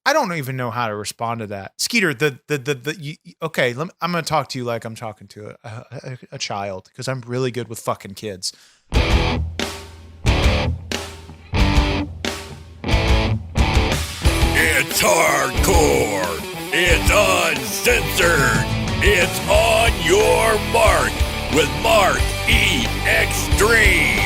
I don't even know how to respond to that. Skeeter, okay, I'm going to talk to you like I'm talking to a child because I'm really good with fucking kids. It's hardcore. It's uncensored. It's On Your Mark with Mark E. Xtreme.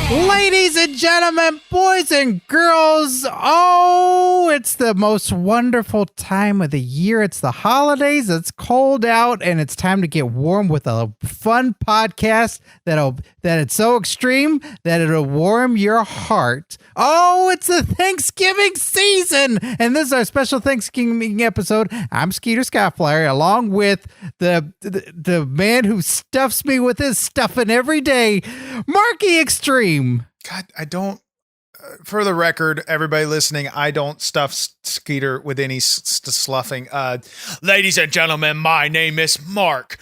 Ladies and gentlemen, boys and girls, oh, it's the most wonderful time of the year. It's the holidays, it's cold out, and it's time to get warm with a fun podcast that it's so extreme that it'll warm your heart. Oh, it's the Thanksgiving season, and this is our special Thanksgiving episode. I'm Skeeter Skyflyer, along with the man who stuffs me with his stuffing every day, Marky Xtreme. God, I don't, for the record, everybody listening, I don't stuff Skeeter with any sluffing. Ladies and gentlemen, my name is Mark.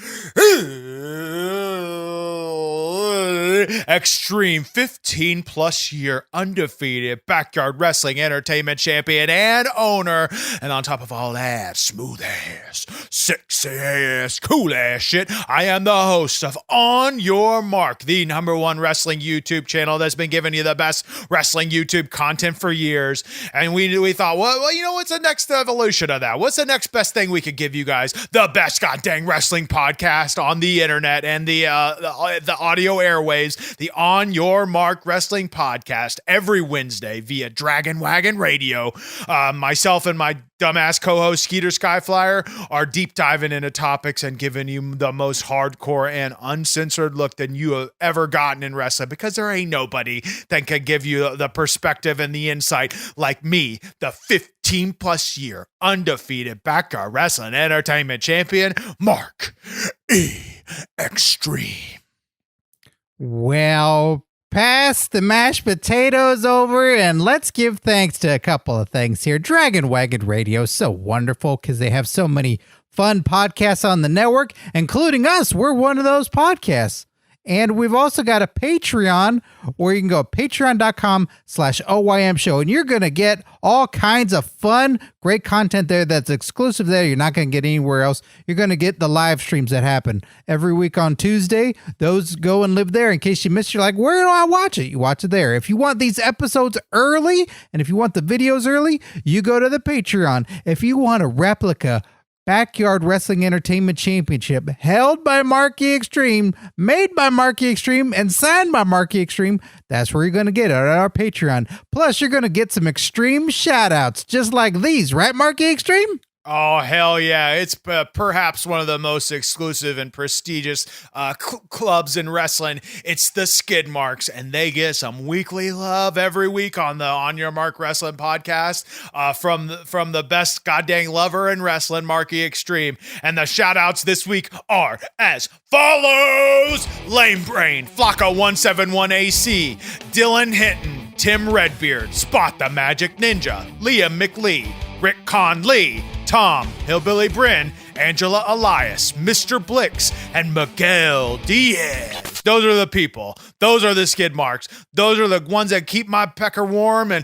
Xtreme 15 plus year undefeated backyard wrestling entertainment champion and owner. And on top of all that, smooth ass, sexy ass, cool ass shit, I am the host of On Your Mark, the #1 wrestling YouTube channel that's been giving you the best wrestling YouTube content for years. And we thought, well, you know, what's the next evolution of that? What's the next best thing we could give you guys? The best goddamn wrestling podcast on the internet and the audio airwaves. The On Your Mark Wrestling Podcast every Wednesday via Dragon Wagon Radio. Myself and my dumbass co-host Skeeter Skyflyer are deep diving into topics and giving you the most hardcore and uncensored look than you have ever gotten in wrestling, because there ain't nobody that can give you the perspective and the insight like me, the 15 plus year undefeated backyard wrestling entertainment champion, Mark E. Xtreme. Well, pass the mashed potatoes over and let's give thanks to a couple of things here. Dragon Wagon Radio is so wonderful because they have so many fun podcasts on the network, including us. We're one of those podcasts. And we've also got a Patreon where you can go patreon.com/OYM show. And you're going to get all kinds of fun, great content there that's exclusive there. You're not going to get anywhere else. You're going to get the live streams that happen every week on Tuesday. Those go and live there. In case you missed, you're like, where do I watch it? You watch it there. If you want these episodes early and if you want the videos early, you go to the Patreon. If you want a replica Backyard Wrestling Entertainment Championship held by Marky Xtreme, made by Marky Xtreme, and signed by Marky Xtreme, that's where you're going to get it at our Patreon. Plus, you're going to get some extreme shout-outs just like these, right, Marky Xtreme? Oh, hell yeah. It's perhaps one of the most exclusive and prestigious clubs in wrestling. It's the Skid Marks, and they get some weekly love every week on the On Your Mark Wrestling podcast from the best goddamn lover in wrestling, Marky Xtreme. And the shout-outs this week are as follows: Lame Brain, Flocka171AC, Dylan Hinton, Tim Redbeard, Spot the Magic Ninja, Liam McLee, Rick Conley, Tom, Hillbilly Bryn, Angela Elias, Mr. Blix, and Miguel Diaz. Those are the people. Those are the Skid Marks. Those are the ones that keep my pecker warm and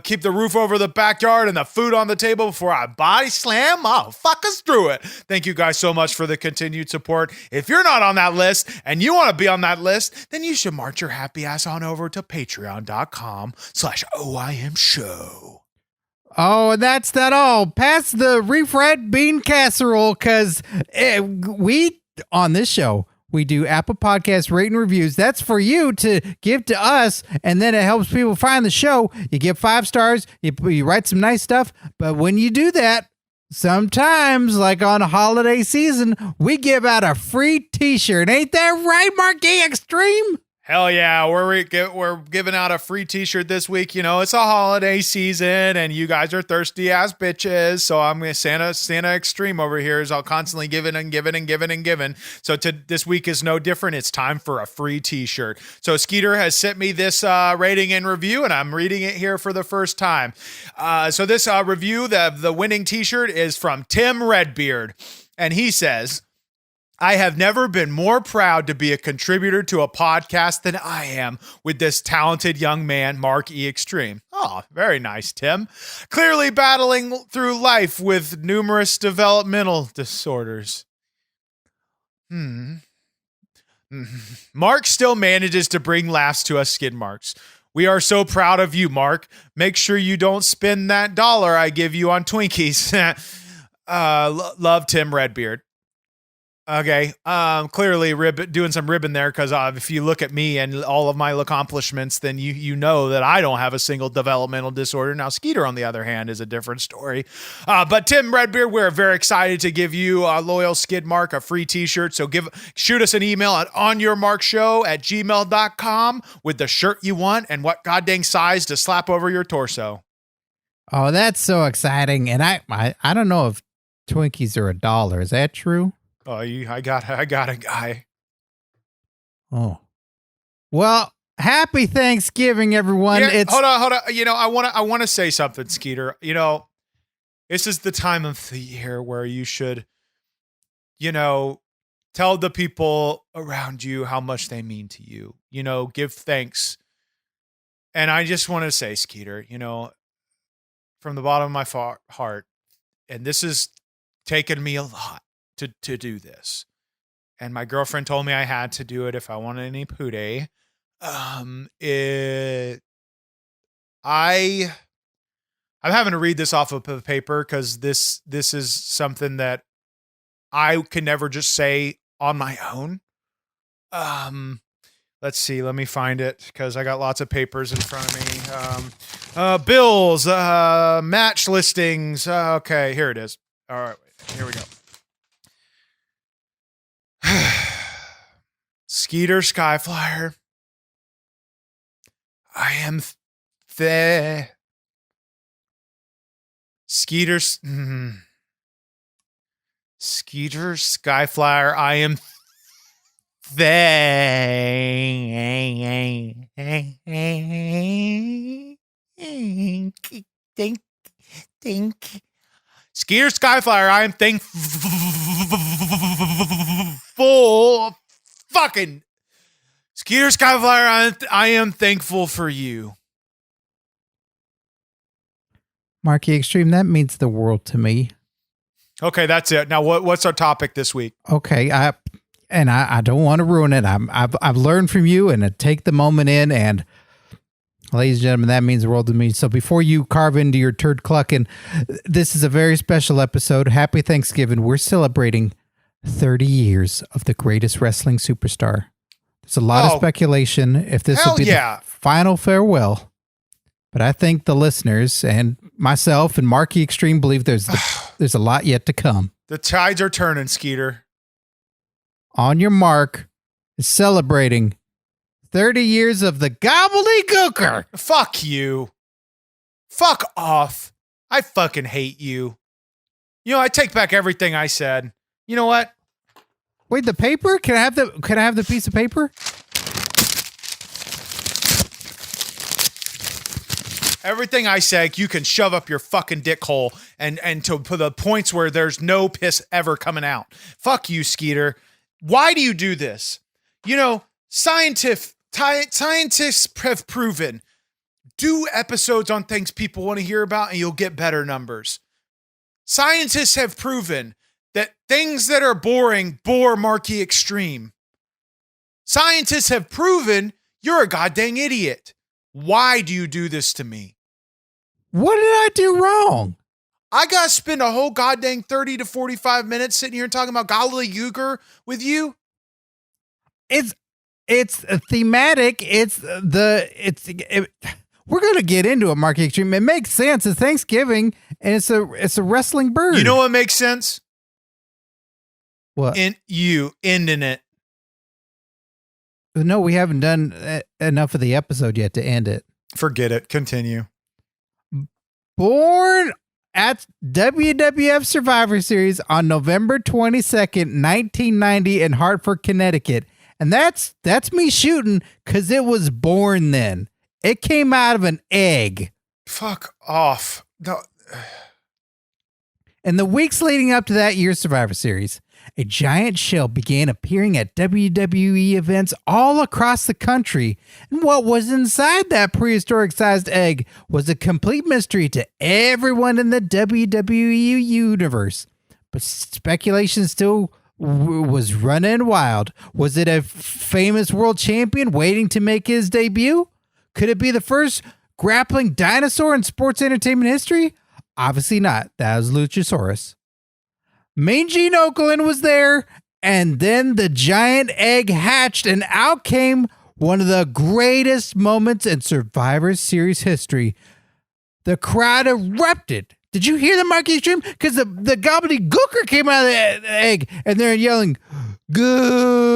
keep the roof over the backyard and the food on the table before I body slam motherfuckers through it. Thank you guys so much for the continued support. If you're not on that list and you want to be on that list, then you should march your happy ass on over to patreon.com/OIM show. Oh, that's not all. Pass the refried bean casserole, because we, on this show, we do Apple Podcast rate and reviews. That's for you to give to us, and then it helps people find the show. You give 5 stars, you write some nice stuff, but when you do that, sometimes, like on a holiday season, we give out a free t-shirt. Ain't that right, Marky Xtreme? Hell yeah, we're giving out a free t-shirt this week. You know, it's a holiday season and you guys are thirsty ass bitches. So I'm going to Santa Xtreme over here is all constantly giving and giving and giving and giving. So this week is no different. It's time for a free t-shirt. So Skeeter has sent me this rating and review, and I'm reading it here for the first time. So this review, the winning t-shirt is from Tim Redbeard. And he says, I have never been more proud to be a contributor to a podcast than I am with this talented young man, Mark E. Xtreme. Oh, very nice, Tim. Clearly battling through life with numerous developmental disorders. Mark still manages to bring laughs to us skid marks. We are so proud of you, Mark. Make sure you don't spend that $1 I give you on Twinkies. Love, Tim Redbeard. Okay, clearly doing some ribbon there because if you look at me and all of my accomplishments, then you know that I don't have a single developmental disorder. Now, Skeeter, on the other hand, is a different story. But Tim Redbeard, we're very excited to give you, loyal skid mark, a free t-shirt. So shoot us an email at onyourmarkshow@gmail.com with the shirt you want and what goddamn size to slap over your torso. Oh, that's so exciting. And I don't know if Twinkies are $1. Is that true? Oh, I got a guy. Oh, well, happy Thanksgiving, everyone. Yeah, hold on. I want to say something, Skeeter. This is the time of the year where you should, tell the people around you how much they mean to you. Give thanks. And I just want to say, Skeeter, from the bottom of my heart, and this has taken me a lot to do this. And my girlfriend told me I had to do it if I wanted any pootie. I'm having to read this off of the paper because this is something that I can never just say on my own. Let's see. Let me find it because I got lots of papers in front of me. Bills, match listings. Okay, here it is. All right, here we go. Skeeter Skyflyer. I am Skeeter Skyflyer. I am Skeeter Skyflyer, I am thankful. Fucking Skeeter Skyflyer, I am thankful for you. Marky Xtreme, that means the world to me. Okay, that's it. Now, what's our topic this week? Okay, I don't want to ruin it. I've learned from you, and I take the moment in, and ladies and gentlemen, that means the world to me. So before you carve into your turd clucking, this is a very special episode. Happy Thanksgiving. We're celebrating 30 years of the greatest wrestling superstar. There's a lot of speculation if this will be the final farewell. But I think the listeners and myself and Marky Xtreme believe there's a lot yet to come. The tides are turning, Skeeter. On Your Mark is celebrating 30 years of the Gobbledy Gooker. Fuck you. Fuck off. I fucking hate you. I take back everything I said. You know what? Wait, the paper? Can I have the piece of paper? Everything I said, you can shove up your fucking dick hole and to the points where there's no piss ever coming out. Fuck you, Skeeter. Why do you do this? Scientists have proven, do episodes on things people want to hear about and you'll get better numbers. Scientists have proven that things that are boring bore Marky Xtreme. Scientists have proven you're a goddamn idiot. Why do you do this to me? What did I do wrong? I got to spend a whole goddamn 30 to 45 minutes sitting here talking about Gobbledy Gooker with you? It's thematic. We're going to get into it, Marky Xtreme. It makes sense. It's Thanksgiving and it's a wrestling bird. You know what makes sense? What? Ending it. No, we haven't done enough of the episode yet to end it. Forget it. Continue. Born at WWF Survivor Series on November 22nd, 1990 in Hartford, Connecticut. And that's me shooting because it was born then. It came out of an egg. Fuck off. No. In the weeks leading up to that year's Survivor Series, a giant shell began appearing at WWE events all across the country, and what was inside that prehistoric-sized egg was a complete mystery to everyone in the WWE universe. But speculation still was running wild. Was it a famous world champion waiting to make his debut? Could it be the first grappling dinosaur in sports entertainment history? Obviously not. That was Luchasaurus. Mean Gene Okerlund was there, and then the giant egg hatched, and out came one of the greatest moments in Survivor Series history. The crowd erupted. Did you hear the Marky Xtreme? Because the Gobbledy Gooker came out of the egg, and they're yelling, Gooker.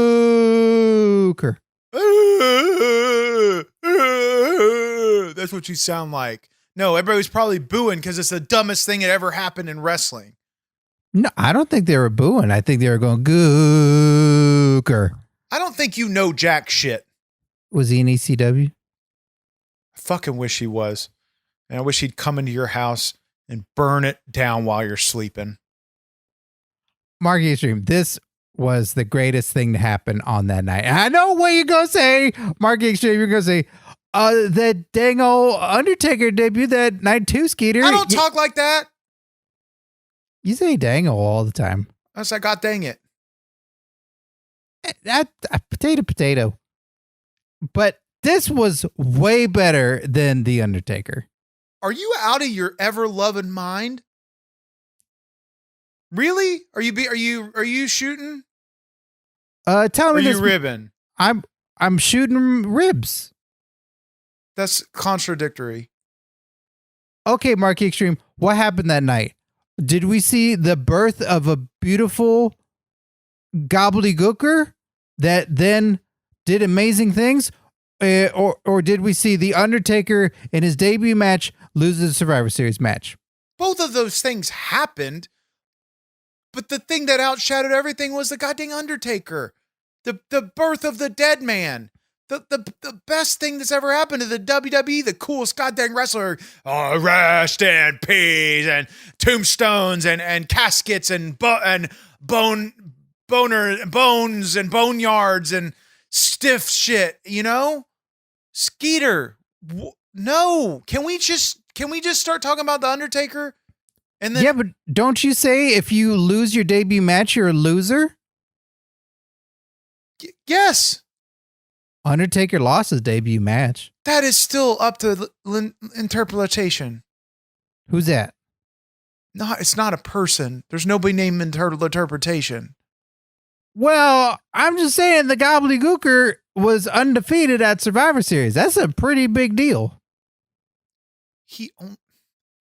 That's what you sound like. No, everybody was probably booing because it's the dumbest thing that ever happened in wrestling. No, I don't think they were booing. I think they were going, Gooker. I don't think you know jack shit. Was he in ECW? I fucking wish he was. And I wish he'd come into your house and burn it down while you're sleeping. Marky Xtreme, this was the greatest thing to happen on that night. I know what you're going to say, Marky Xtreme. You're going to say, the dang old Undertaker debut that night too, Skeeter. I don't talk like that. You say dango all the time. I said, God dang it. Potato. But this was way better than The Undertaker. Are you out of your ever-loving mind? Really? Are you shooting? Tell me Are this. you ribbing? I'm shooting ribs. That's contradictory. Okay, Marky Xtreme, what happened that night? Did we see the birth of a beautiful Gobbledy Gooker that then did amazing things? Or did we see The Undertaker in his debut match lose the Survivor Series match? Both of those things happened, but the thing that outshadowed everything was the goddamn Undertaker. The birth of the dead man. The best thing that's ever happened to the WWE, the coolest goddamn wrestler. Rest in peace, and tombstones and caskets and bones and boneyards and stiff shit, you know? Skeeter, no. Can we just start talking about the Undertaker? And then, yeah, but don't you say if you lose your debut match, you're a loser? Yes. Undertaker lost his debut match. That is still up to interpretation. Who's that? No, it's not a person. There's nobody named interpretation. Well, I'm just saying the Gobbledy Gooker was undefeated at Survivor Series. That's a pretty big deal.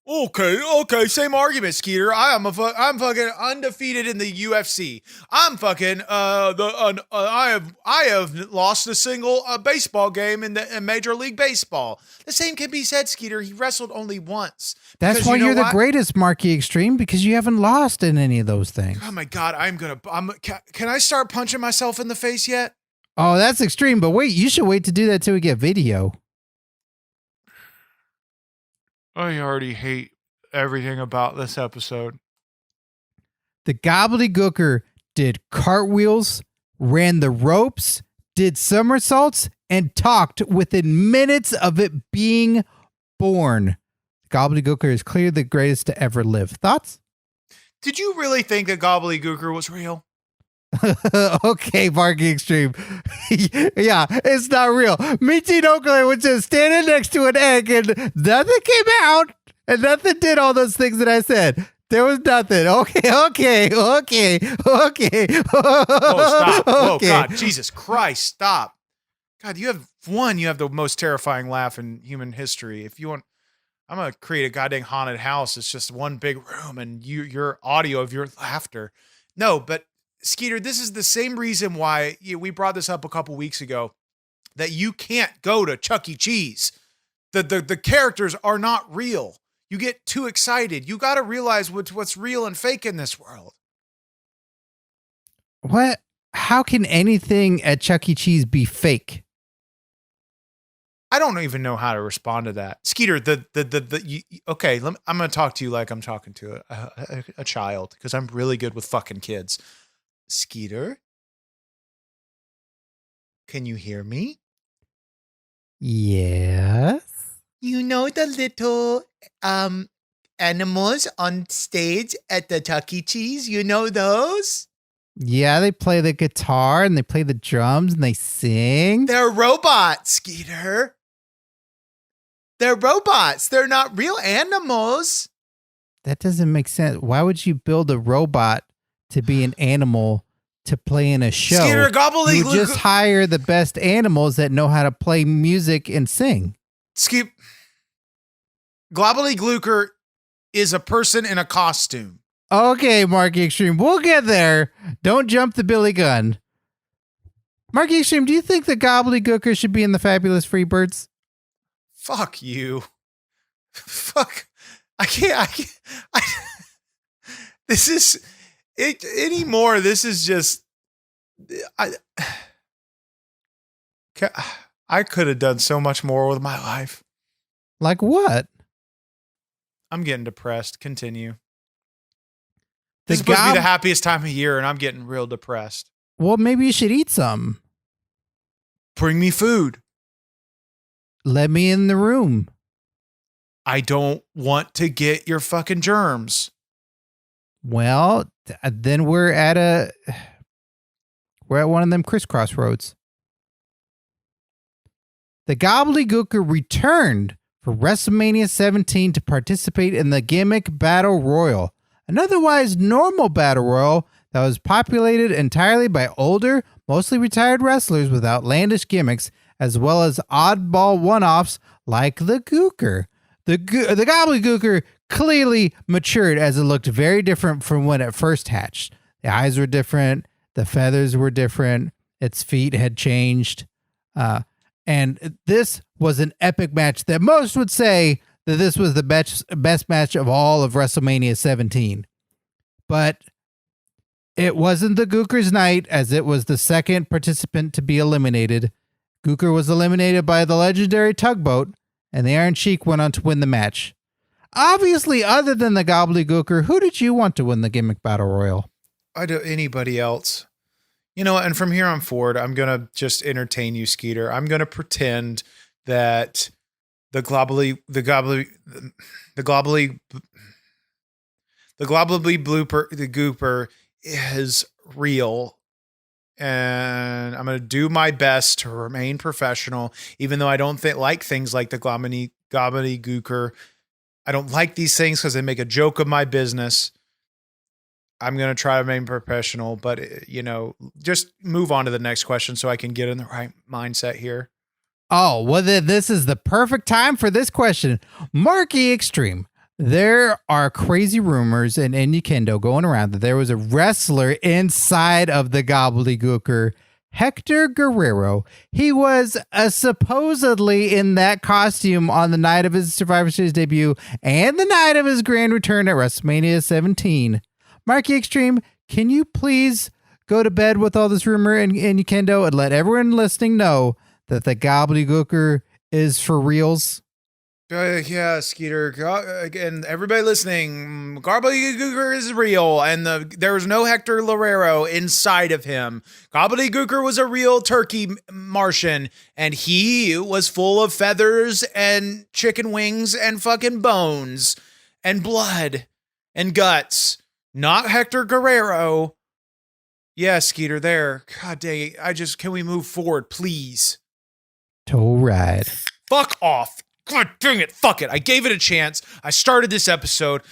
Okay, same argument, Skeeter. I'm fucking undefeated in the UFC. I'm fucking I have lost a single baseball game in Major League Baseball. The same can be said, Skeeter. He wrestled only once. That's why you're the greatest, Marky Xtreme, because you haven't lost in any of those things. Oh my God, can I start punching myself in the face yet? Oh, that's extreme. But wait, you should wait to do that till we get video. I already hate everything about this episode. The Gobbledy Gooker did cartwheels, ran the ropes, did somersaults, and talked within minutes of it being born. Gobbledy Gooker is clearly the greatest to ever live. Thoughts? Did you really think that Gobbledy Gooker was real? Okay, Marky Xtreme. Yeah, it's not real. Mean Gene Okerlund was just standing next to an egg and nothing came out and nothing did all those things that I said. There was nothing. Okay. Oh, stop. Oh, Okay. God. Jesus Christ. Stop. God, you have the most terrifying laugh in human history. If you want, I'm going to create a goddamn haunted house. It's just one big room and your audio of your laughter. No, but Skeeter, this is the same reason why we brought this up a couple weeks ago, that you can't go to Chuck E. Cheese. The characters are not real. You get too excited. You got to realize what's real and fake in this world. What? How can anything at Chuck E. Cheese be fake? I don't even know how to respond to that. Skeeter, okay, I'm going to talk to you like I'm talking to a child because I'm really good with fucking kids. Skeeter, can you hear me? Yes. You know the little animals on stage at the Chuck E. Cheese? You know those? Yeah, they play the guitar and they play the drums and they sing. They're robots, Skeeter. They're robots. They're not real animals. That doesn't make sense. Why would you build a robot to be an animal to play in a show? Skeeter, Gobbledy You just hire the best animals that know how to play music and sing. Gobbledy Gooker is a person in a costume. Okay, Marky Xtreme, we'll get there. Don't jump the Billy gun. Marky Xtreme, do you think the Gobbledy Gooker should be in the Fabulous Freebirds? Fuck you. Fuck. I can't. This is it anymore. This is just. I could have done so much more with my life. Like what? I'm getting depressed. Continue. This is supposed to be the happiest time of year, and I'm getting real depressed. Well, maybe you should eat some. Bring me food. Let me in the room. I don't want to get your fucking germs. Well, then we're at one of them crisscross roads. The Gobbledy Gooker returned for WrestleMania 17 to participate in the Gimmick Battle Royal, an otherwise normal battle royal that was populated entirely by older, mostly retired wrestlers with outlandish gimmicks, as well as oddball one-offs like the Gooker. The Gobbledy Gooker clearly matured as it looked very different from when it first hatched. The eyes were different, the feathers were different, its feet had changed, and this was an epic match that most would say that this was the best match of all of WrestleMania 17. But it wasn't the Gooker's night, as it was the second participant to be eliminated. Gooker was eliminated by the legendary Tugboat, and the Iron Sheik went on to win the match. Obviously, other than the Gobbledy Gooker, who did you want to win the Gimmick Battle Royal? I do anybody else. You know, and from here on forward, I'm going to just entertain you, Skeeter. I'm going to pretend that the Gobbledy Gooper is real. And I'm going to do my best to remain professional, even though I don't like things like the Gobbledy Gooker. I don't like these things because they make a joke of my business. I'm going to try to remain professional, but, just move on to the next question so I can get in the right mindset here. Oh, well, then this is the perfect time for this question. Marky Xtreme, there are crazy rumors and innuendo going around that there was a wrestler inside of the Gobbledy Gooker, Hector Guerrero. He was supposedly in that costume on the night of his Survivor Series debut and the night of his grand return at WrestleMania 17. Marky Xtreme, can you please go to bed with all this rumor and innuendo and let everyone listening know that the Gobbledy Gooker is for reals? Yeah, Skeeter. And everybody listening, Gobbledy Gooker is real, and there was no Hector Guerrero inside of him. Gobbledy Gooker was a real turkey Martian, and he was full of feathers and chicken wings and fucking bones and blood and guts. Not Hector Guerrero. Yeah, Skeeter, there. God dang it. Can we move forward, please? Toe ride. Fuck off. God dang it. Fuck it. I gave it a chance. I started this episode.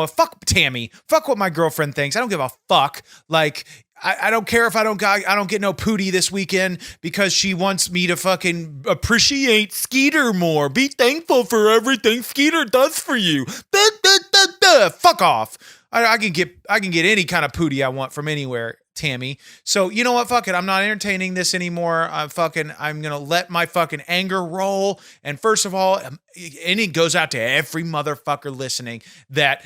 Fuck Tammy. Fuck what my girlfriend thinks. I don't give a fuck. Like, I don't care if I don't get no pootie this weekend because she wants me to fucking appreciate Skeeter more. Be thankful for everything Skeeter does for you. Fuck off. I can get any kind of pootie I want from anywhere, Tammy. So you know what? Fuck it. I'm not entertaining this anymore. I'm gonna let my fucking anger roll. And first of all, and it goes out to every motherfucker listening that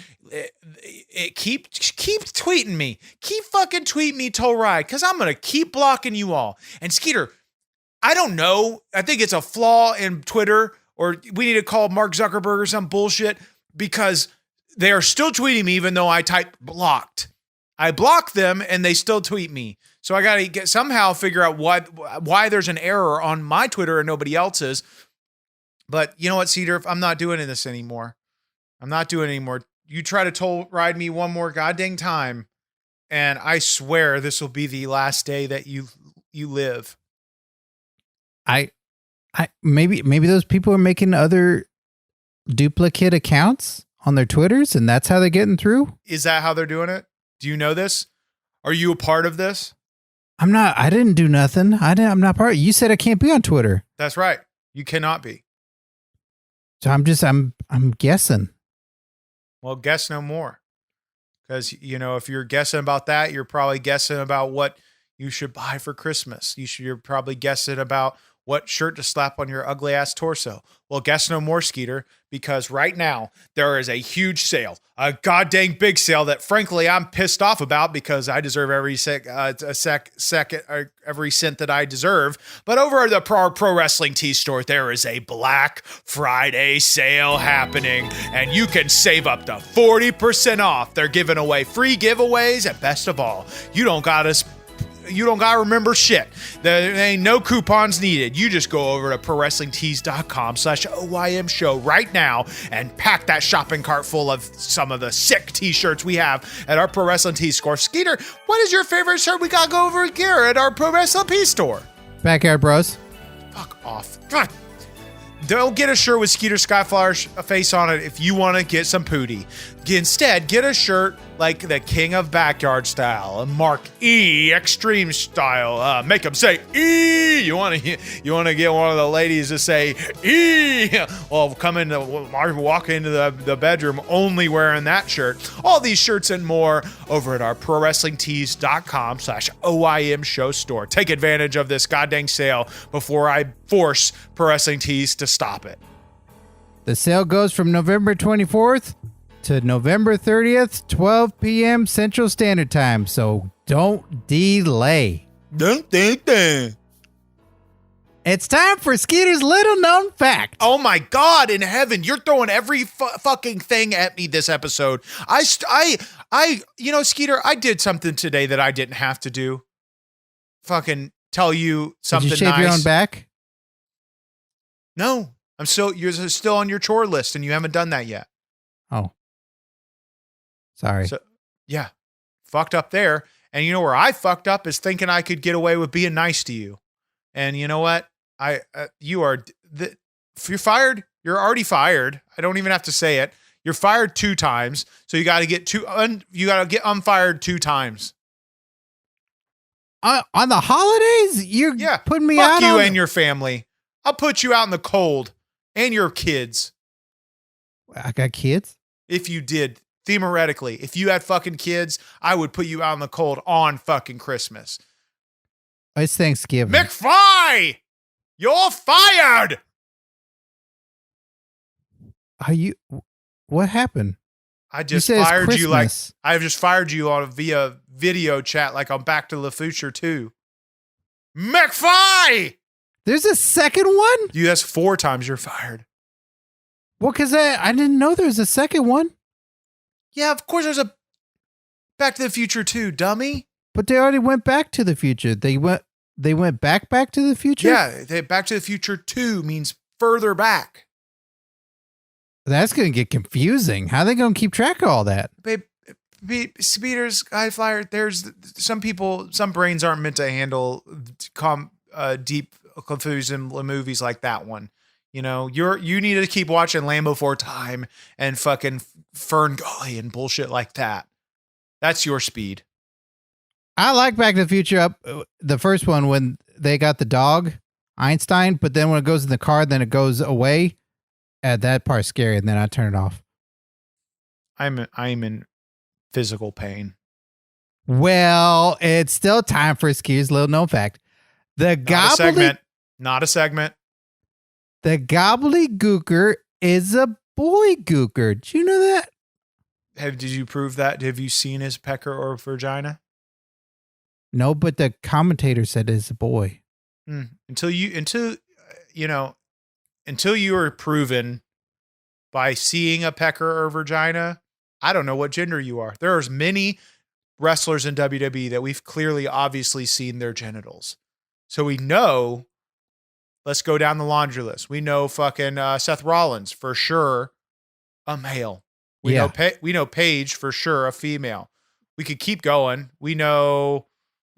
keep tweeting me. Keep fucking tweeting me, Toe Ride, because I'm gonna keep blocking you all. And Skeeter, I don't know. I think it's a flaw in Twitter, or we need to call Mark Zuckerberg or some bullshit, because they are still tweeting me even though I type blocked. I block them and they still tweet me. So I got to somehow figure out why there's an error on my Twitter and nobody else's. But you know what, Skeeter? I'm not doing this anymore. I'm not doing it anymore. You try to toll ride me one more goddamn time, and I swear this will be the last day that you live. I maybe those people are making other duplicate accounts on their Twitters, and that's how they're getting through. Is that how they're doing it? Do you know this? Are you a part of this? I'm not. I didn't do nothing. I'm not part. You said I can't be on Twitter. That's right. You cannot be. So I'm guessing. Well, guess no more. Because, if you're guessing about that, you're probably guessing about what you should buy for Christmas. You're probably guessing about what shirt to slap on your ugly ass torso. Well, guess no more, Skeeter, because right now there is a huge sale, a goddamn big sale that frankly I'm pissed off about because I deserve every every cent that I deserve. But over at the Pro Wrestling Tee store, there is a Black Friday sale happening, and you can save up to 40% off. They're giving away free giveaways, and best of all, you don't gotta remember shit. There ain't no coupons needed. You just go over to ProWrestlingTees.com/OYM show right now and pack that shopping cart full of some of the sick t-shirts we have at our Pro Wrestling Tees store. Skeeter, what is your favorite shirt we got to go over here at our Pro Wrestling Tees store? Backyard Bros. Fuck off. Don't get a shirt with Skeeter Skyflyer's face on it if you want to get some pooty. Instead, get a shirt like the King of Backyard style, Mark E. Xtreme style. Make them say E. You want to get one of the ladies to say E. Well, walk into the bedroom only wearing that shirt. All these shirts and more over at our ProWrestlingTees.com/OYM show store. Take advantage of this goddamn sale before I force Pro Wrestling Tees to stop it. The sale goes from November 24th to November 30th, 12 p.m. Central Standard Time. So don't delay. It's time for Skeeter's little known fact. Oh my God in heaven. You're throwing every fucking thing at me this episode. Skeeter, I did something today that I didn't have to do. Fucking tell you something nice. Did you shave your own back? No, you're still on your chore list and you haven't done that yet. Oh. Sorry. So, yeah, fucked up there. And you know where I fucked up is thinking I could get away with being nice to you. And you know what? You're fired. You're already fired. I don't even have to say it. You're fired 2 times. So you got to get unfired 2 times. On the holidays? You're putting me fuck out you on... and your family. I'll put you out in the cold and your kids. I got kids? If you did. Theoretically, if you had fucking kids, I would put you out in the cold on fucking Christmas. It's Thanksgiving. McFly! You're fired! What happened? I just fired you I've just fired you via video chat like I'm Back to the Future 2. McFly! There's a second one? That's 4 times you're fired. Well, because I didn't know there was a second one. Yeah, of course there's a Back to the Future 2, dummy. But they already went back to the future. They went back to the future? Yeah, Back to the Future 2 means further back. That's going to get confusing. How are they going to keep track of all that? Babe, Skeeter, Skyflyer, there's some brains aren't meant to handle deep, confusing movies like that one. You need to keep watching Land Before Time and fucking Fern Gully and bullshit like that. That's your speed. I like Back to the Future the first one when they got the dog, Einstein, but then when it goes in the car, then it goes away. That part's scary, and then I turn it off. I'm in physical pain. Well, it's still time for Skeeter's little known fact. Not a segment. The Gobbledy Gooker is a boy gooker. Did you know that? Did you prove that? Have you seen his pecker or vagina? No, but the commentator said it's a boy. Until you are proven by seeing a pecker or vagina, I don't know what gender you are. There's many wrestlers in WWE that we've clearly, obviously seen their genitals. So we know, let's go down the laundry list. We know fucking Seth Rollins for sure, a male. We know Paige for sure, a female. We could keep going. We know,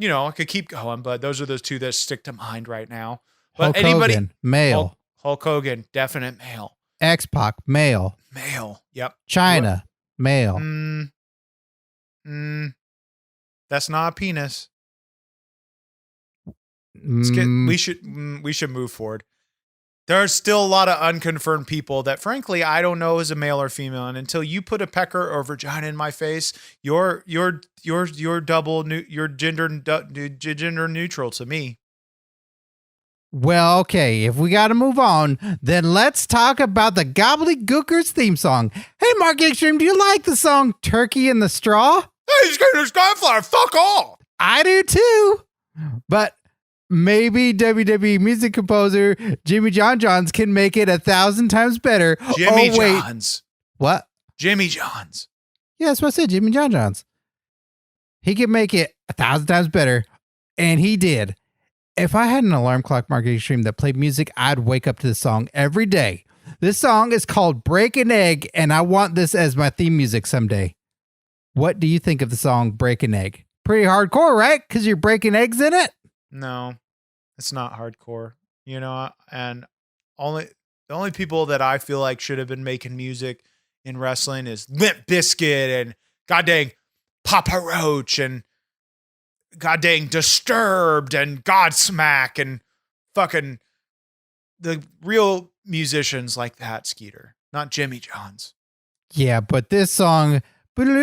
I could keep going, but those are those two that stick to mind right now. But Hulk Hogan, male. Hulk Hogan, definite male. X-Pac, male. Male. Yep. China, male. That's not a penis. We should move forward. There's still a lot of unconfirmed people that, frankly, I don't know is a male or female. And until you put a pecker or vagina in my face, you're gender neutral to me. Well, okay, if we got to move on, then let's talk about the Gobbledy Gooker's theme song. Hey, Mark Xtreme, do you like the song Turkey in the Straw? Hey, Skeeter, Skyflyer, fuck off! I do too. But maybe WWE music composer Jimmy Johns can make it 1,000 times better. Jimmy Johns. What? Jimmy Johns. Yeah, that's what I said, Jimmy Johns. He can make it 1,000 times better, and he did. If I had an alarm clock, Mark Xtreme, that played music, I'd wake up to this song every day. This song is called Break an Egg, and I want this as my theme music someday. What do you think of the song Break an Egg? Pretty hardcore, right? Because you're breaking eggs in it? No, it's not hardcore. And the only people that I feel like should have been making music in wrestling is Limp Bizkit and goddamn Papa Roach and goddamn Disturbed and Godsmack and fucking the real musicians like that, Skeeter, not Jimmy Johns. Yeah, but this song. Deep up,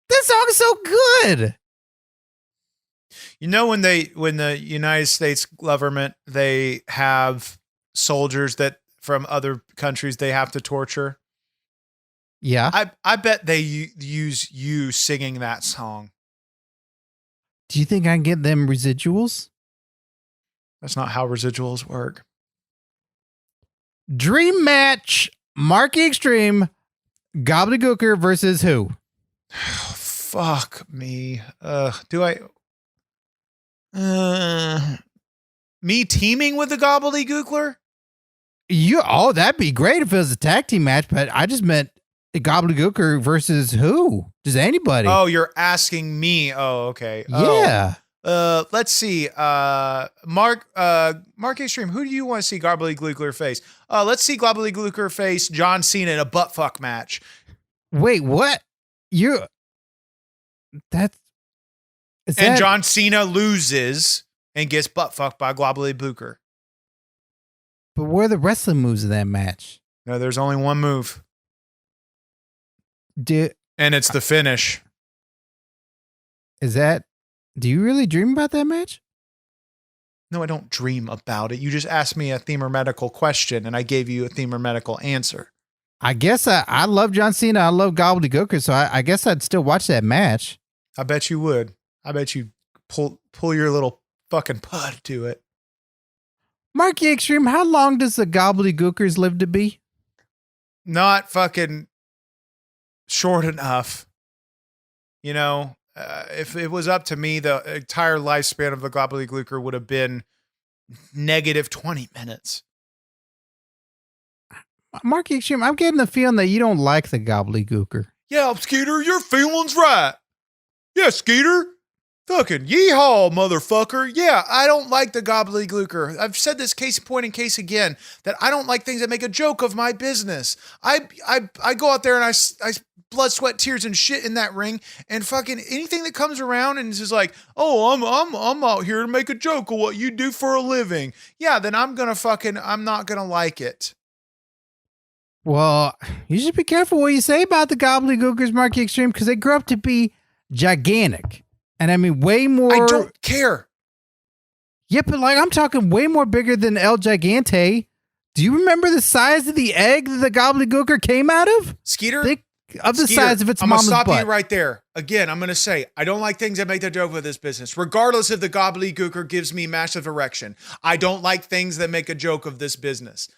this song is so good. When the United States government, they have soldiers that from other countries they have to torture. Yeah. I bet they use you singing that song. Do you think I can get them residuals? That's not how residuals work. Dream match, Mark Xtreme, Gobbledy Gooker versus who? Fuck me. Me teaming with the Gobbledy Gooker? That'd be great if it was a tag team match, but I just meant Gobbledy Gooker versus who? Just anybody. Oh, you're asking me. Oh, okay. Yeah. Let's see. Mark Xtreme, who do you want to see Gobbledy Gooker face? Let's see Gobbledy Gooker face John Cena in a butt fuck match. Wait, what? John Cena loses and gets butt fucked by Gobbledy Gooker. But what are the wrestling moves in that match? No, there's only one move. And it's the finish. Do you really dream about that match? No, I don't dream about it. You just asked me a themermedical question and I gave you a themermedical answer. I guess I love John Cena. I love Gobbledy Gooker, so I guess I'd still watch that match. I bet you would. I bet you pull your little fucking pud to it. Mark Xtreme, how long does the Gobbledy Gookers live to be? Not fucking short enough. If it was up to me, the entire lifespan of the Gobbledy Gooker would have been negative 20 minutes. Mark Xtreme, I'm getting the feeling that you don't like the Gobbledy Gooker. Yeah, Skeeter, your feeling's right. Yeah, Skeeter. Fucking yeehaw, motherfucker. Yeah, I don't like the Gobbledy Gooker. I've said this case again, that I don't like things that make a joke of my business. I go out there and I blood, sweat, tears, and shit in that ring, and fucking anything that comes around and is just like, oh, I'm out here to make a joke of what you do for a living. Yeah, then I'm not gonna like it. Well, you should be careful what you say about the Gobbledy Gookers, Mark Xtreme, because they grew up to be gigantic. And I mean, way more. I don't care. Yeah, but like I'm talking way more bigger than El Gigante. Do you remember the size of the egg that the Gobbledy Gooker came out of? Skeeter? Think of the Skeeter, size of its I'm mama's gonna stop butt. you right there. Again, I'm gonna say I don't like things that make the joke of this business. Regardless if the Gobbledy Gooker gives me massive erection, I don't like things that make a joke of this business.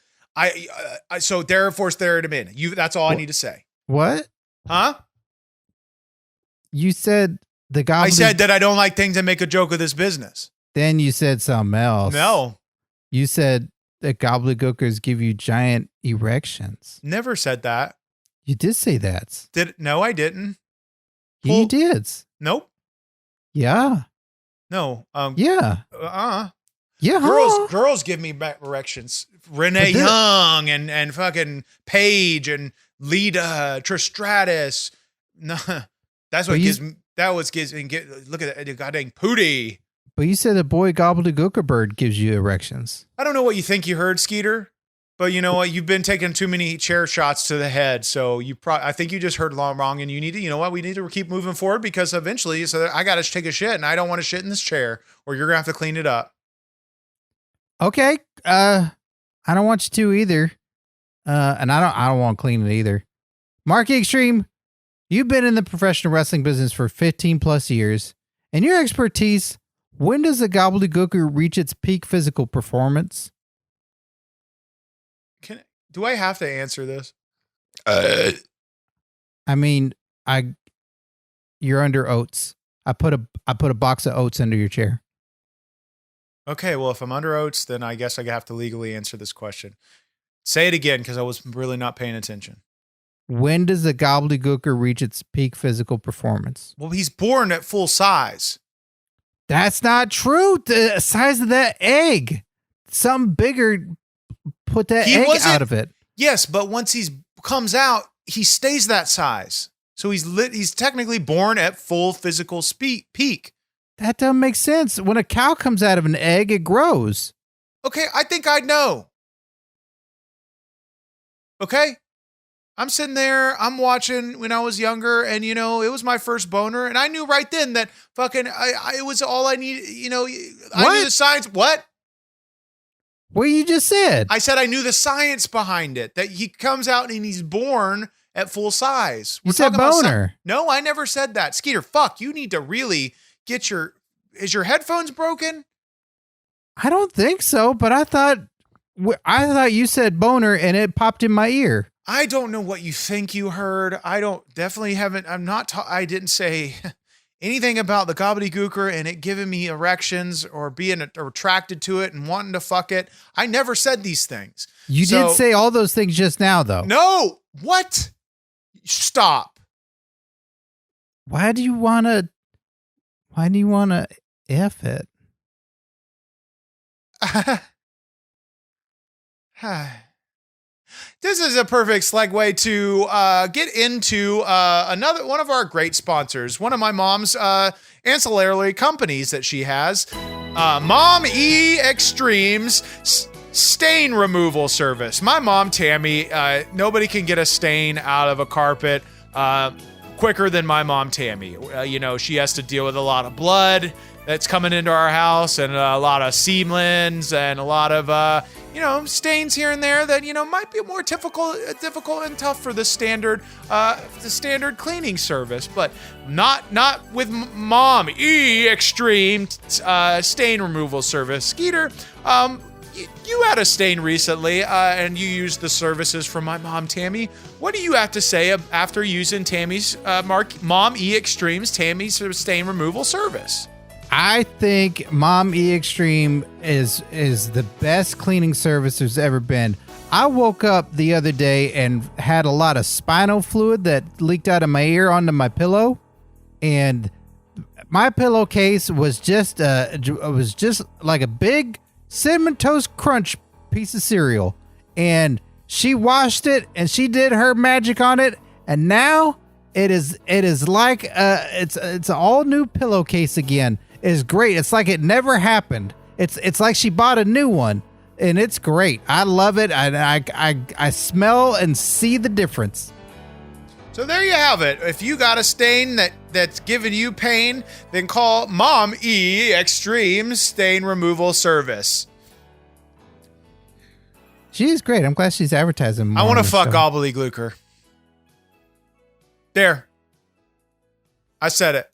So therefore, there it in. That's all I need to say. What? Huh? You said the Gobbledy. I said that I don't like things that make a joke of this business. Then you said something else. No, You said that Gobbledy Gookers give you giant erections. never said that. You did say that. No, I didn't. You did. Nope. Yeah. No. Yeah. Yeah. Girls give me erections. Renee But Young and fucking Paige and Lita Tristratus. No, that's what gives me. That was gives me. Look at that, the goddamn Pootie. But you said the boy Gobbledy Gooker bird gives you erections. I don't know what you think you heard, Skeeter, but you know what? You've been taking too many chair shots to the head, so I think you just heard wrong, and you need to. You know what? We need to keep moving forward because eventually, I got to take a shit, and I don't want to shit in this chair, or you're gonna have to clean it up. Okay. I don't want you to either. And I don't want to clean it either. Mark Xtreme, you've been in the professional wrestling business for 15 plus years. And your expertise, when does the Gobbledy Gooker reach its peak physical performance? Do I have to answer this? I mean, you're under oats. I put a box of oats under your chair. Okay, well, if I'm under oats, then I guess I have to legally answer this question. Say it again, because I was really not paying attention. When does the Gobbledy Gooker reach its peak physical performance? Well, he's born at full size. That's not true. The size of that egg. Something bigger put that egg out of it. Yes, but once he comes out, he stays that size. So he's technically born at full physical peak. That doesn't make sense. When a cow comes out of an egg, it grows. Okay, I think I'd know. Okay? I'm sitting there, I'm watching when I was younger, and, it was my first boner, and I knew right then that fucking, it was all I needed, I knew the science. What? What you just said? I said I knew the science behind it, that he comes out and he's born at full size. You said boner. No, I never said that. Skeeter, fuck, you need to really get is your headphones broken? I don't think so, but I thought you said boner and it popped in my ear. I don't know what you think you heard. I didn't say anything about the Gobbledy Gooker and it giving me erections or being attracted to it and wanting to fuck it. I never said these things. You did say all those things just now, though. No. What? Stop. Why do you want to F it? This is a perfect segue to get into another one of our great sponsors, one of my mom's ancillary companies that she has, Mom E Xtreme's stain removal service. My mom, Tammy, nobody can get a stain out of a carpet quicker than my mom, Tammy. She has to deal with a lot of blood that's coming into our house and a lot of seamlings and a lot of stains here and there that might be more difficult and tough for the standard cleaning service, but not with Mom E Xtreme stain removal service. Skeeter, you had a stain recently, and you used the services from my mom, Tammy. What do you have to say after using Tammy's Mom E Xtreme's Tammy's stain removal service? I think Mom E Xtreme is the best cleaning service there's ever been. I woke up the other day and had a lot of spinal fluid that leaked out of my ear onto my pillow, and my pillowcase was just like a big Cinnamon Toast Crunch piece of cereal, and she washed it and she did her magic on it, and now it is like it's an all new pillowcase again. It's great. It's like it never happened. It's like she bought a new one, and it's great. I love it. I smell and see the difference. So there you have it. If you got a stain that's giving you pain, then call Mom E Xtreme Stain Removal Service. She is great. I'm glad she's advertising more. I want on to the fuck show. Gobbledy Gooker. There. I said it.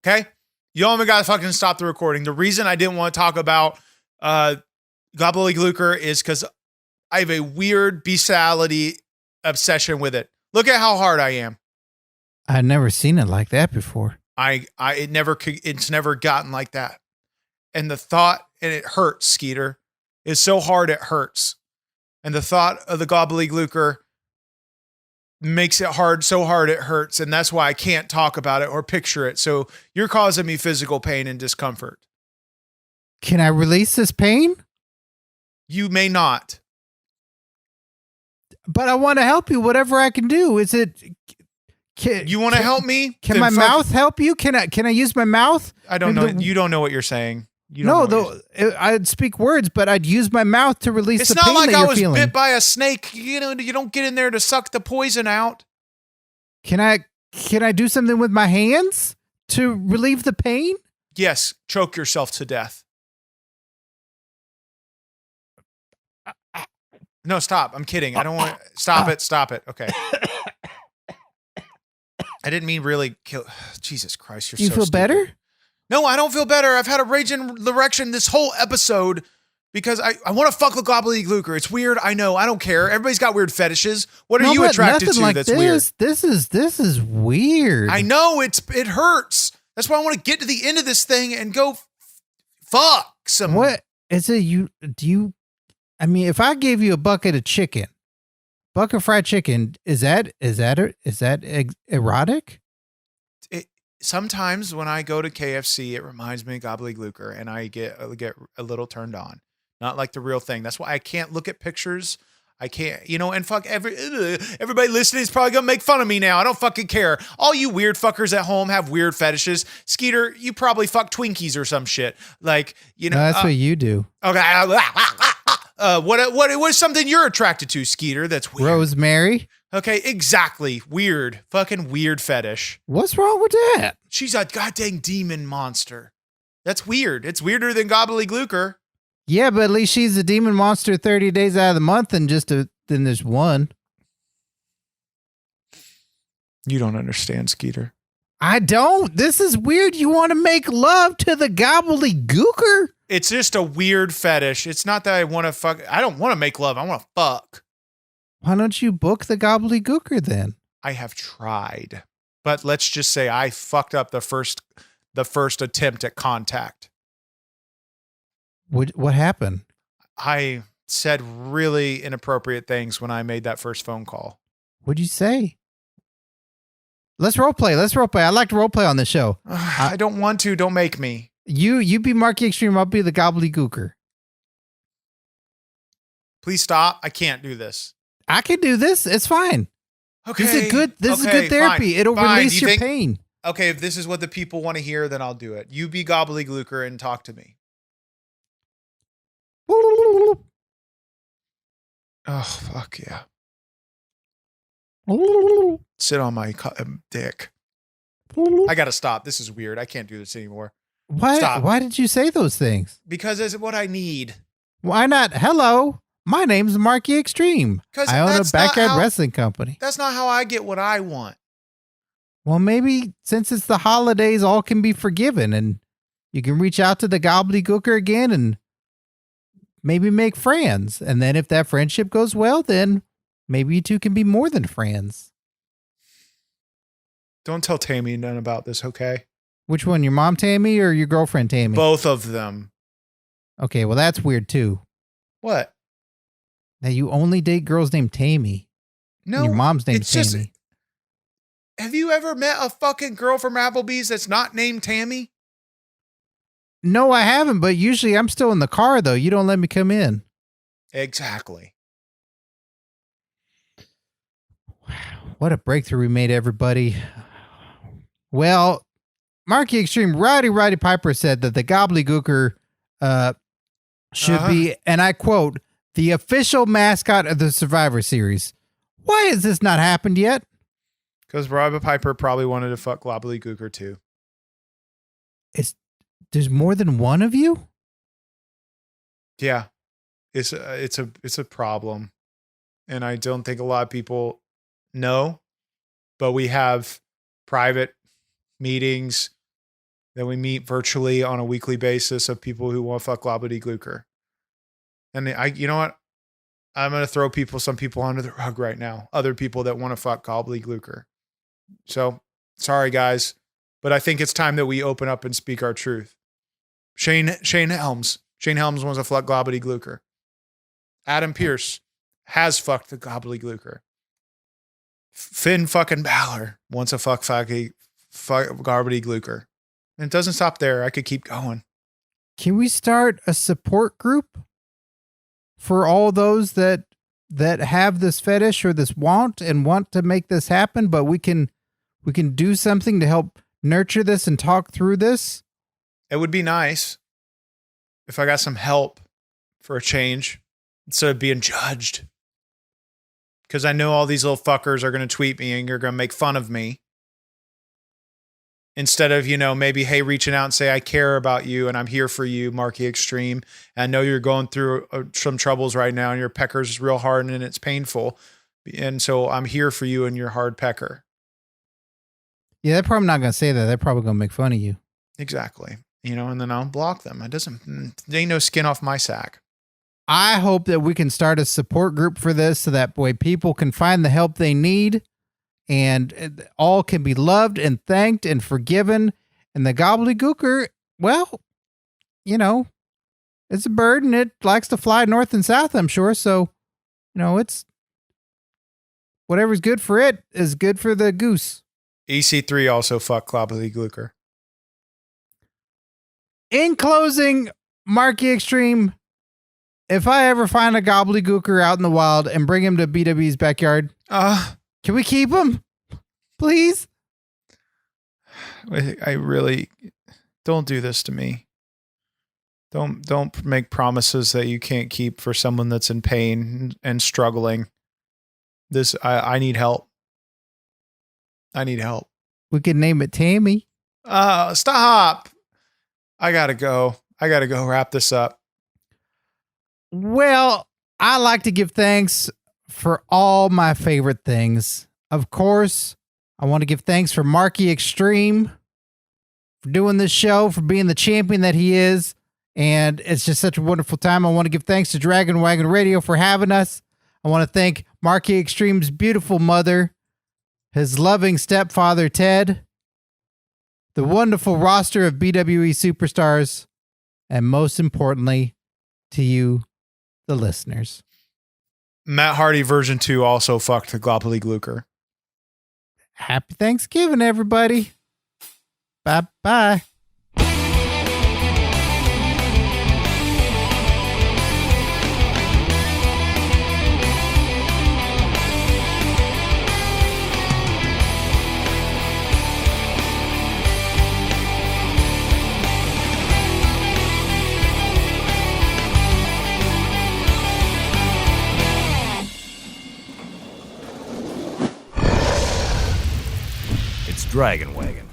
Okay? You only got to fucking stop the recording. The reason I didn't want to talk about Gobbledy Gooker is because I have a weird bestiality obsession with it. Look at how hard I am. I've never seen it like that before. It's never gotten like that. And the thought, and it hurts, Skeeter. It's so hard it hurts. And the thought of the Gobbledy Gooker makes it hard, so hard it hurts. And that's why I can't talk about it or picture it. So you're causing me physical pain and discomfort. Can I release this pain? You may not. But I want to help you. Whatever I can do. Is it? You want to help me? Can my mouth help you? Can I use my mouth? I don't know. You don't know what you're saying. I'd speak words, but I'd use my mouth to release the pain that you're feeling. It's not like I was bit by a snake. You know, you don't get in there to suck the poison out. Can I do something with my hands to relieve the pain? Yes, choke yourself to death. No, stop. I'm kidding. I don't want to. Stop it. Okay. I didn't mean really kill. Jesus Christ, you're so You feel stupid. better? No, I don't feel better. I've had a raging erection this whole episode because I want to fuck with Gobbledy Gooker. It's weird. I know. I don't care. Everybody's got weird fetishes. What are you attracted to that's weird? This is weird. I know. It hurts. That's why I want to get to the end of this thing and go fuck some. What is it? I mean, if I gave you a bucket of fried chicken, is that erotic? Sometimes when I go to KFC, it reminds me of Gobbledy Gooker, and I get a little turned on. Not like the real thing. That's why I can't look at pictures. I can't, and fuck everybody listening is probably gonna make fun of me now. I don't fucking care. All you weird fuckers at home have weird fetishes. Skeeter, you probably fuck Twinkies or some shit. Like, No, that's what you do. Okay. What is something you're attracted to, Skeeter? That's weird. Rosemary. Okay, exactly. Weird. Fucking weird fetish. What's wrong with that? She's a goddamn demon monster. That's weird. It's weirder than Gobbledy Gooker. Yeah, but at least she's a demon monster 30 days out of the month and then there's one. You don't understand, Skeeter. I don't. This is weird. You want to make love to the Gobbledy Gooker? It's just a weird fetish. It's not that I want to fuck. I don't want to make love. I want to fuck. Why don't you book the Gobbledy Gooker then? I have tried, but let's just say I fucked up the first attempt at contact. What happened? I said really inappropriate things when I made that first phone call. What'd you say? Let's role play. I like to role play on the show. I don't want to. Don't make me. You be Marky Xtreme. I'll be the Gobbledy Gooker. Please stop. I can't do this. I can do this. It's fine. Okay. This is good therapy. Fine, It'll fine. release your pain. Okay, if this is what the people want to hear, then I'll do it. You be Gobbledy Gooker and talk to me. Oh, fuck yeah. Sit on my dick. I gotta stop. This is weird. I can't do this anymore. Stop. Why did you say those things? Because it's what I need. Why not? Hello, my name's Marky Xtreme. I own a backyard wrestling company. That's not how I get what I want. Well, maybe since it's the holidays, all can be forgiven, and you can reach out to the Gobbledy Gooker again and maybe make friends. And then if that friendship goes well, then maybe you two can be more than friends. Don't tell Tammy none about this, okay? Which one, your mom Tammy or your girlfriend Tammy? Both of them. Okay, well, that's weird too. What? Now you only date girls named Tammy. No. And your mom's named Tammy. Just, have you ever met a fucking girl from Applebee's that's not named Tammy? No, I haven't, but usually I'm still in the car, though. You don't let me come in. Exactly. Wow. What a breakthrough we made, everybody. Well, Marky Xtreme, Roddy Piper said that the Gobbledy Gooker should be, and I quote, the official mascot of the Survivor Series. Why has this not happened yet? Because Robert Piper probably wanted to fuck Gobbledy Gooker too. There's more than one of you? Yeah. It's a problem. And I don't think a lot of people know, but we have private meetings that we meet virtually on a weekly basis of people who want to fuck Gobbledy Gooker. And you know what? I'm going to throw some people under the rug right now. Other people that want to fuck Gobbledy Gooker. So sorry guys, but I think it's time that we open up and speak our truth. Shane Helms wants to fuck Gobbledy Gooker. Adam Pearce has fucked the Gobbledy Gooker. Finn fucking Balor wants to fuck Gobbledy Gooker. And it doesn't stop there. I could keep going. Can we start a support group for all those that have this fetish or this want to make this happen, but we can do something to help nurture this and talk through this? It would be nice if I got some help for a change instead of being judged. Because I know all these little fuckers are going to tweet me and you're going to make fun of me. Instead of, maybe, hey, reaching out and say, I care about you and I'm here for you, Marky Xtreme. And I know you're going through some troubles right now and your pecker's real hard and it's painful. And so I'm here for you and your hard pecker. Yeah, they're probably not going to say that. They're probably going to make fun of you. Exactly. And then I'll block them. They ain't no skin off my sack. I hope that we can start a support group for this so that way people can find the help they need and all can be loved and thanked and forgiven. And the Gobbledy Gooker, well, it's a bird and it likes to fly north and south, I'm sure. So, it's whatever's good for it is good for the goose. EC3 also fucked Gobbledy Gooker. In closing, Marky Xtreme, if I ever find a Gobbledy Gooker out in the wild and bring him to BW's backyard, can we keep him? Please? I really don't do this to me. Don't make promises that you can't keep for someone that's in pain and struggling. I need help. I need help. We could name it Tammy. Stop. I gotta go wrap this up. Well, I like to give thanks for all my favorite things. Of course, I want to give thanks for Marky Xtreme for doing this show, for being the champion that he is. And it's just such a wonderful time. I want to give thanks to Dragon Wagon Radio for having us. I want to thank Marky Xtreme's beautiful mother, his loving stepfather, Ted, the wonderful roster of BWE superstars, and most importantly, to you, the listeners. Matt Hardy version 2 also fucked the Gobbledy Gooker. Happy Thanksgiving, everybody. Bye-bye. Dragon Wagon.